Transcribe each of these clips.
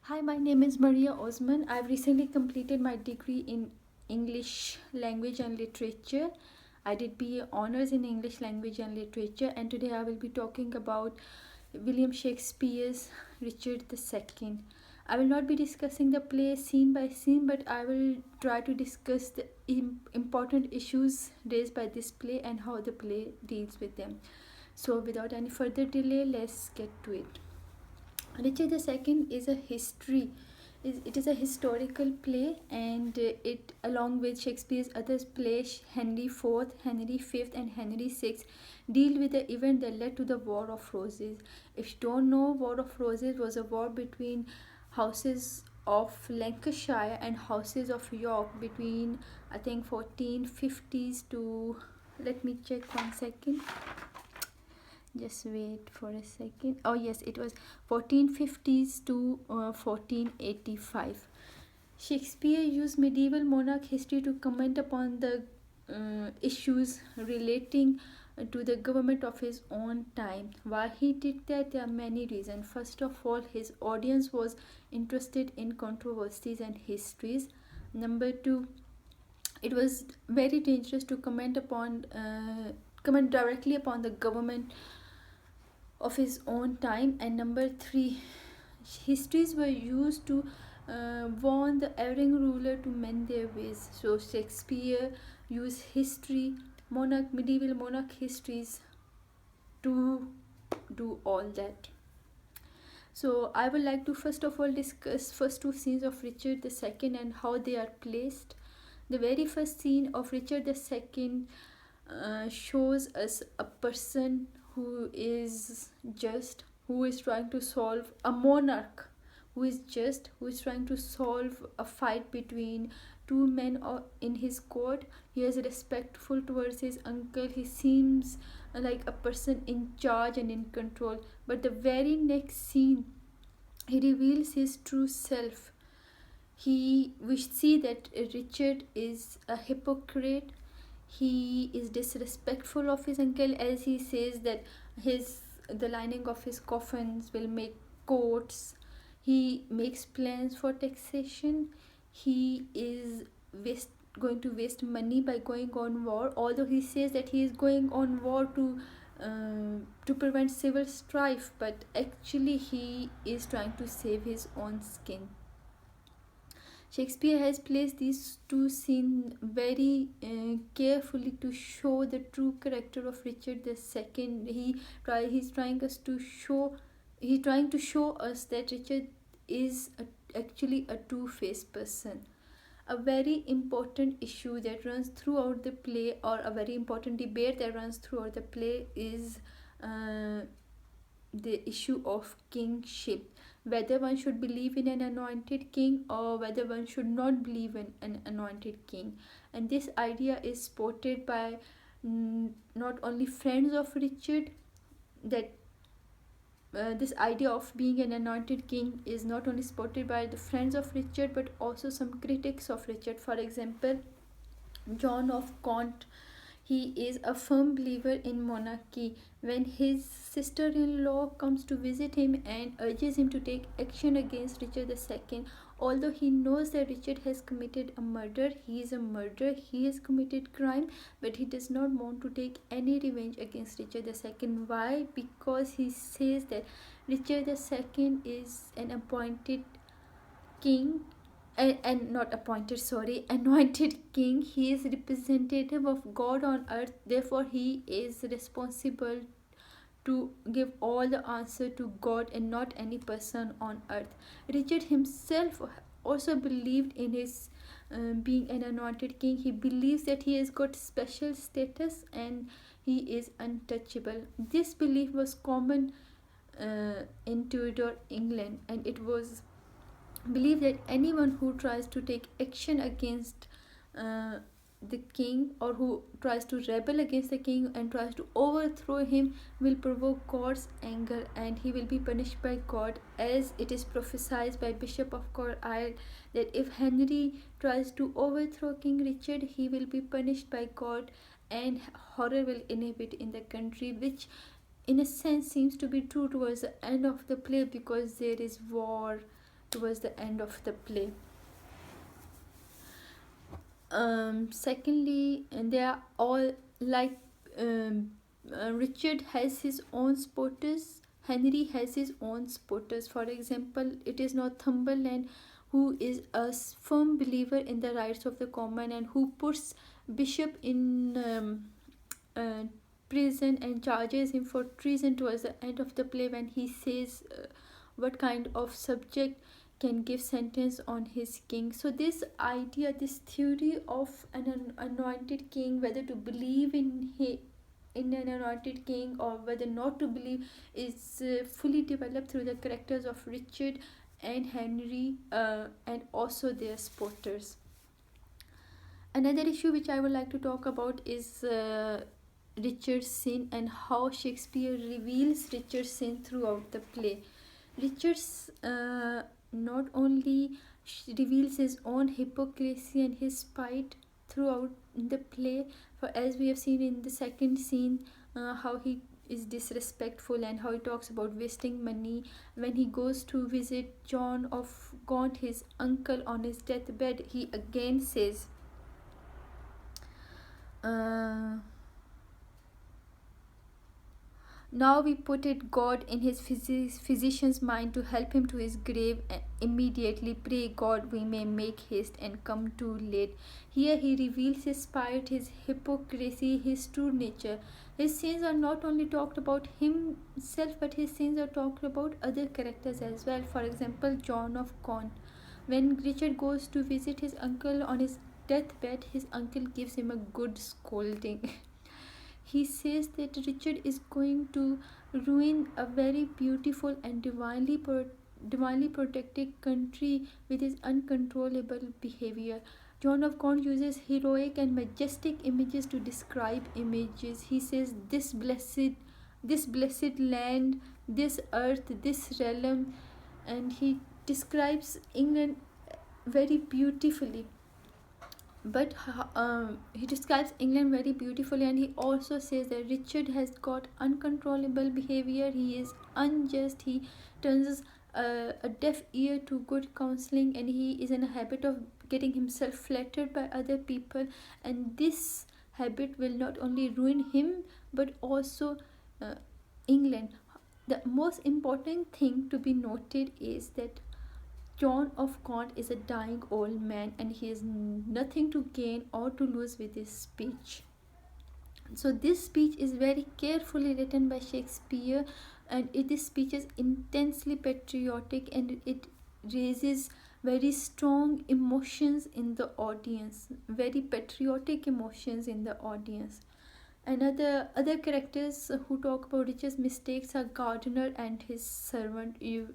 Hi, my name is Maria Osman. I've recently completed my degree in English language and literature. I did BA honors in English language and literature, and today I will be talking about William Shakespeare's Richard II. I will not be discussing the play scene by scene, but I will try to discuss the important issues raised by this play and how the play deals with them. So, without any further delay, let's get to it. Richard II is a history. It is a historical play, and it, along with Shakespeare's other plays, Henry IV, Henry V, and Henry VI, deal with the event that led to the War of Roses. If you don't know, War of Roses was a war between houses of Lancashire and houses of York between, I think, 1450s to, let me check one second, just wait for a second. Oh yes, it was 1450s to 1485. Shakespeare used medieval monarch history to comment upon the issues relating to the government of his own time. Why he did that, there are many reasons. First of all, his audience was interested in controversies and histories. Number two, it was very dangerous to comment directly upon the government of his own time. And number three, histories were used to warn the erring ruler to mend their ways. So Shakespeare used medieval monarch histories to do all that. So I would like to first of all discuss first two scenes of Richard II and how they are placed. The very first scene of Richard II shows us a person who is just, who is trying to solve a monarch, who is just, who is trying to solve a fight between two men in his court. He is respectful towards his uncle. He seems like a person in charge and in control. But the very next scene, he reveals his true self. We see that Richard is a hypocrite. He is disrespectful of his uncle, as he says that the lining of his coffins will make coats. He makes plans for taxation. He is going to waste money by going on war, although he says that he is going on war to prevent civil strife, but actually he is trying to save his own skin. Shakespeare has placed these two scenes very carefully to show the true character of Richard II. He's trying to show us that Richard is actually a two-faced person. A very important issue that runs throughout the play, or a very important debate that runs throughout the play, is uh, the issue of kingship, whether one should believe in an anointed king or whether one should not believe in an anointed king. And this idea is supported by not only friends of Richard, that this idea of being an anointed king is not only supported by the friends of Richard but also some critics of Richard. For example, John of Gaunt, he is a firm believer in monarchy. When his sister in law comes to visit him and urges him to take action against Richard II, although he knows that Richard has committed a murder, he is a murderer, he has committed crime, but he does not want to take any revenge against Richard II. Why? Because he says that Richard II is an appointed king, and not appointed, sorry, anointed king. He is representative of God on earth, therefore he is responsible to give all the answer to God and not any person on earth. Richard himself also believed in his being an anointed king. He believes that he has got special status and he is untouchable. This belief was common in Tudor England, and it was believe that anyone who tries to take action against uh, the king, or who tries to rebel against the king and tries to overthrow him, will provoke God's anger and he will be punished by God, as it is prophesied by Bishop of Carlisle that if Henry tries to overthrow King Richard, he will be punished by God and horror will inhabit in the country, which in a sense seems to be true towards the end of the play, because there is war, towards the end of the play. Secondly, and they are all like Richard has his own supporters, Henry has his own supporters. For example, it is Northumberland who is a firm believer in the rights of the common and who puts Bishop in uh, prison and charges him for treason towards the end of the play, when he says what kind of subject can give sentence on his king. So this idea, this theory of an anointed king, whether to believe in an anointed king or whether not to believe, is fully developed through the characters of Richard and Henry, and also their supporters. Another issue which I would like to talk about is Richard's sin and how Shakespeare reveals Richard's sin throughout the play. Richard's not only reveals his own hypocrisy and his spite throughout the play, for as we have seen in the second scene, how he is disrespectful and how he talks about wasting money. When he goes to visit John of Gaunt, his uncle, on his deathbed, he again says, now we put it God in his physician's mind to help him to his grave. Immediately pray God we may make haste and come too late. Here he reveals his spite, his hypocrisy, his true nature. His sins are not only talked about himself, but his sins are talked about other characters as well. For example, John of Gaunt. When Richard goes to visit his uncle on his deathbed, his uncle gives him a good scolding. He says that Richard is going to ruin a very beautiful and divinely protected country with his uncontrollable behavior. John of Gaunt uses heroic and majestic images to describe images. He says, this blessed land, this earth, this realm, and he describes England very beautifully. But he describes England very beautifully, and he also says that Richard has got uncontrollable behavior. He is unjust. He turns a deaf ear to good counseling, and he is in a habit of getting himself flattered by other people. And this habit will not only ruin him but also England. The most important thing to be noted is that John of Gaunt is a dying old man and he has nothing to gain or to lose with his speech. So this speech is very carefully written by Shakespeare, and this speech is intensely patriotic and it raises very strong emotions in the audience, very patriotic emotions in the audience. And other characters who talk about Richard's mistakes are Gardiner and his servant. You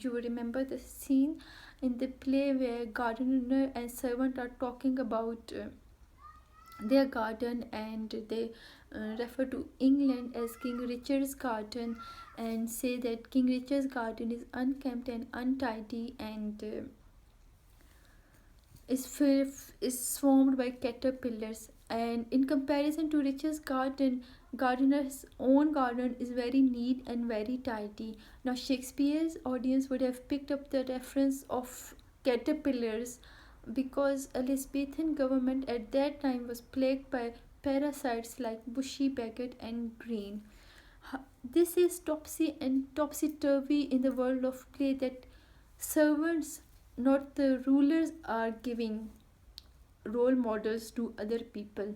remember the scene in the play where Gardiner and servant are talking about their garden, and they refer to England as King Richard's garden and say that King Richard's garden is unkempt and untidy and is swarmed by caterpillars. And in comparison to Richard's garden, Gardiner's own garden is very neat and very tidy. Now Shakespeare's audience would have picked up the reference of caterpillars because Elizabethan government at that time was plagued by parasites like bushy maggot and green. This is topsy-turvy in the world of play, that servants, not the rulers, are giving role models to other people.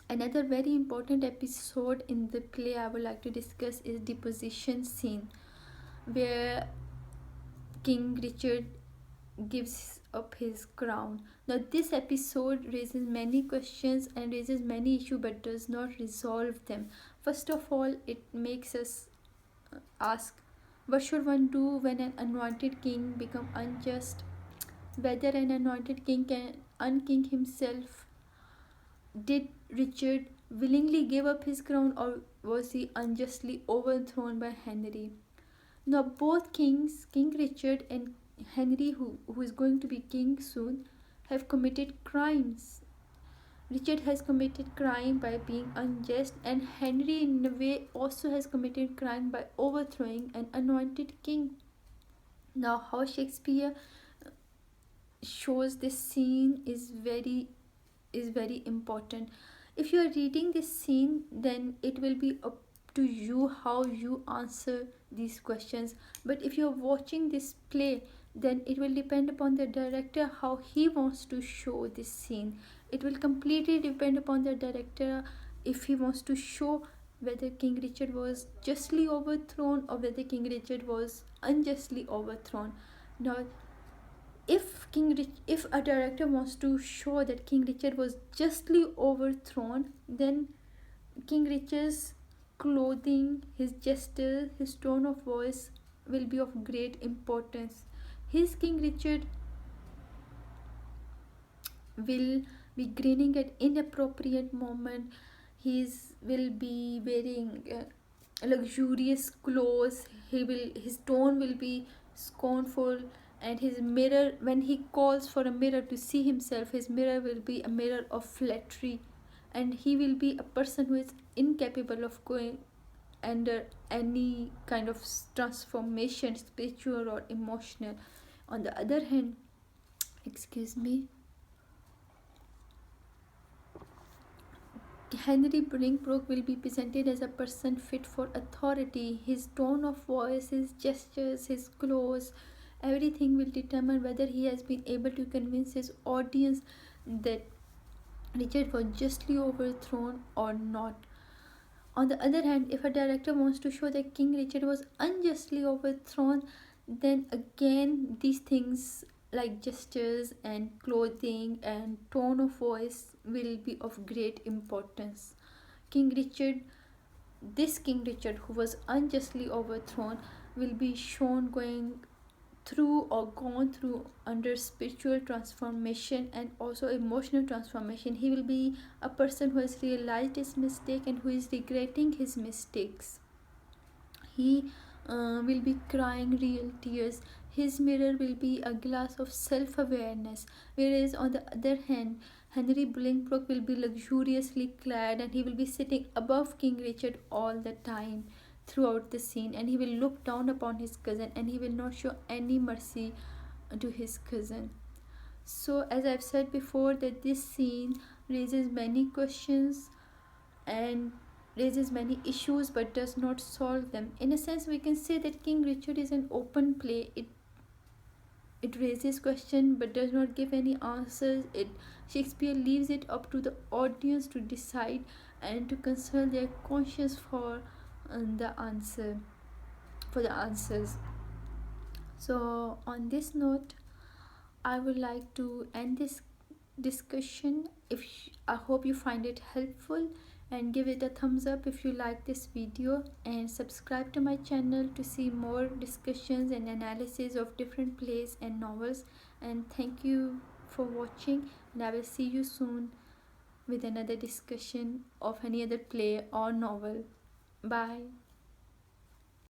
Another very important episode in the play I would like to discuss is deposition scene, where King Richard gives up his crown. Now this episode raises many questions and raises many issues but does not resolve them. First of all, it makes us ask, what should one do when an anointed king become unjust? Whether an anointed king can unking himself. Did Richard willingly give up his crown, or was he unjustly overthrown by Henry? Now both kings, King Richard and Henry, who is going to be king soon, have committed crimes. Richard has committed crime by being unjust, and Henry in a way also has committed crime by overthrowing an anointed king. Now how Shakespeare shows this scene is very important. If you are reading this scene, then it will be up to you how you answer these questions. But if you are watching this play, then it will depend upon the director how he wants to show this scene. It will completely depend upon the director if he wants to show whether King Richard was justly overthrown or whether King Richard was unjustly overthrown. Now, if a director wants to show that King Richard was justly overthrown, then King Richard's clothing, his gesture, his tone of voice will be of great importance. His King Richard will be grinning at inappropriate moment. He will be wearing luxurious clothes. His tone will be scornful, and his mirror, when he calls for a mirror to see himself, his mirror will be a mirror of flattery, and he will be a person who is incapable of going under any kind of transformation, spiritual or emotional. On the other hand, excuse me, Henry Bolingbroke will be presented as a person fit for authority. His tone of voice, his gestures, his clothes, everything will determine whether he has been able to convince his audience that Richard was justly overthrown or not. On the other hand, if a director wants to show that King Richard was unjustly overthrown, then again these things like gestures and clothing and tone of voice will be of great importance. King Richard, this King Richard who was unjustly overthrown, will be shown going through or gone through under spiritual transformation and also emotional transformation. He will be a person who has realized his mistake and who is regretting his mistakes. He will be crying real tears. His mirror will be a glass of self awareness. Whereas, on the other hand, Henry Bolingbroke will be luxuriously clad and he will be sitting above King Richard all the time throughout the scene, and he will look down upon his cousin and he will not show any mercy to his cousin. So, as I've said before, that this scene raises many questions and raises many issues but does not solve them. In a sense, we can say that King Richard is an open play. It raises questions but does not give any answers. Shakespeare leaves it up to the audience to decide and to consult their conscience the answer for the answers. So on this note, I would like to end this discussion. I hope you find it helpful, and give it a thumbs up if you like this video, and subscribe to my channel to see more discussions and analysis of different plays and novels. And thank you for watching, and I will see you soon with another discussion of any other play or novel. Bye.